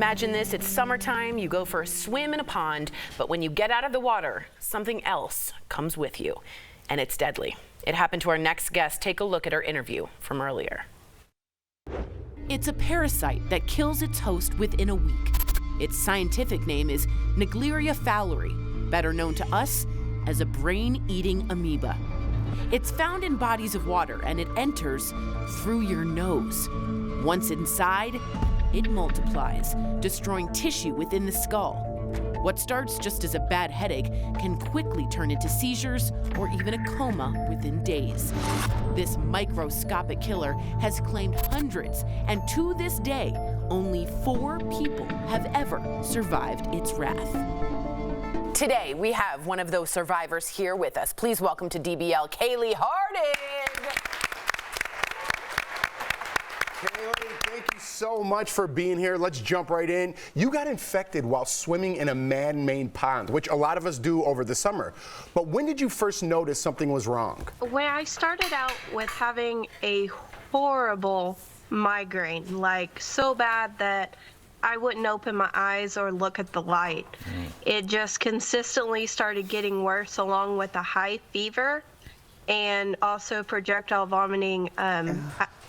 Imagine this, it's summertime, you go for a swim in a pond, but when you get out of the water, something else comes with you, and it's deadly. It happened to our next guest. Take a look at our interview from earlier. It's a parasite that kills its host within a week. Its scientific name is Naegleria fowleri, better known to us as a brain-eating amoeba. It's found in bodies of water, and it enters through your nose. Once inside, it multiplies, destroying tissue within the skull. What starts just as a bad headache can quickly turn into seizures or even a coma within days. This microscopic killer has claimed hundreds, and to this day, only 4 people have ever survived its wrath. Today, we have one of those survivors here with us. Please welcome to DBL, Kaylee Hardig. Thank you so much for being here. Let's jump right in. You got infected while swimming in a man-made pond, which a lot of us do over the summer. But when did you first notice something was wrong? When I started out with having a horrible migraine, like so bad that I wouldn't open my eyes or look at the light. It just consistently started getting worse, along with a high fever and also projectile vomiting,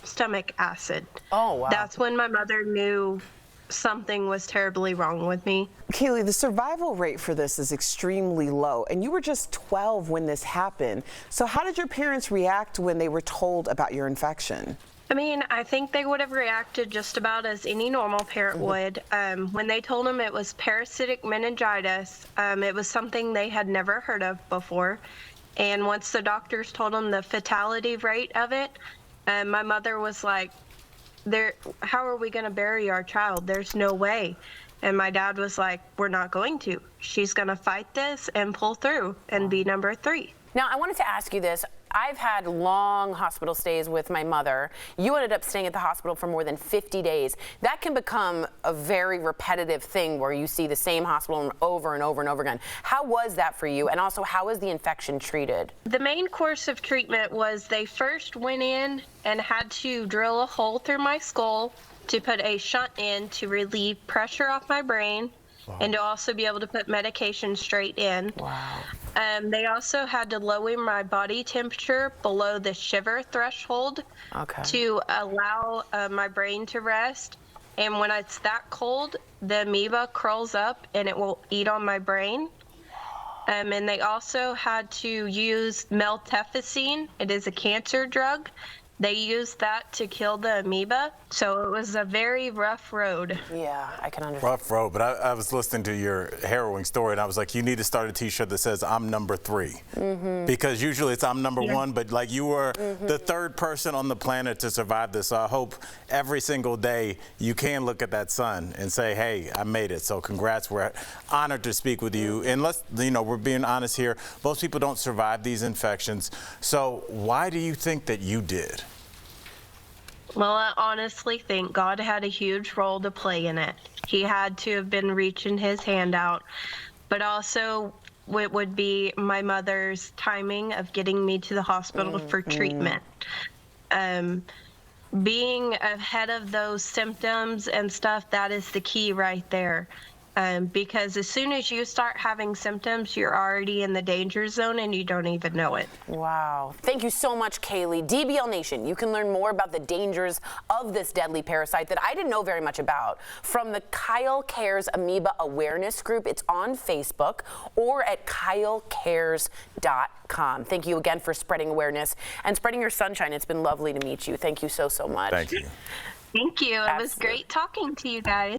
stomach acid. Oh, wow. That's when my mother knew something was terribly wrong with me. Kaylee, the survival rate for this is extremely low, and you were just 12 when this happened. So how did your parents react when they were told about your infection? I mean, I think they would have reacted just about as any normal parent would. When they told them it was parasitic meningitis, it was something they had never heard of before. And once the doctors told them the fatality rate of it, my mother was like, how are we going to bury our child? There's no way. And my dad was like, we're not going to. She's going to fight this and pull through and be number 3. Now, I wanted to ask you this. I've had long hospital stays with my mother. You ended up staying at the hospital for more than 50 days. That can become a very repetitive thing where you see the same hospital over and over and over again. How was that for you? And also, how was the infection treated? The main course of treatment was they first went in and had to drill a hole through my skull to put a shunt in to relieve pressure off my brain. Wow. And to also be able to put medication straight in. Wow. They also had to lower my body temperature below the shiver threshold to allow my brain to rest. And when it's that cold, the amoeba crawls up and it will eat on my brain. And they also had to use meltefosine. It is a cancer drug. They used that to kill the amoeba, so it was a very rough road. Yeah, I can understand. Rough road, but I was listening to your harrowing story, and I was like, you need to start a T-shirt that says, I'm number 3. Because usually it's I'm number 1, but like you were the 3rd person on the planet to survive this, so I hope every single day you can look at that sun and say, hey, I made it, so congrats. We're honored to speak with you. And let's, we're being honest here, most people don't survive these infections, so why do you think that you did? Well, I honestly think God had a huge role to play in it. He had to have been reaching his hand out, but also it would be my mother's timing of getting me to the hospital for treatment. Being ahead of those symptoms and stuff, that is the key right there. Because as soon as you start having symptoms, you're already in the danger zone and you don't even know it. Wow. Thank you so much, Kaylee. DBL Nation, you can learn more about the dangers of this deadly parasite that I didn't know very much about from the Kyle Cares Amoeba Awareness Group. It's on Facebook or at kylecares.com. Thank you again for spreading awareness and spreading your sunshine. It's been lovely to meet you. Thank you so, so much. Thank you. Thank you. Absolutely. It was great talking to you guys.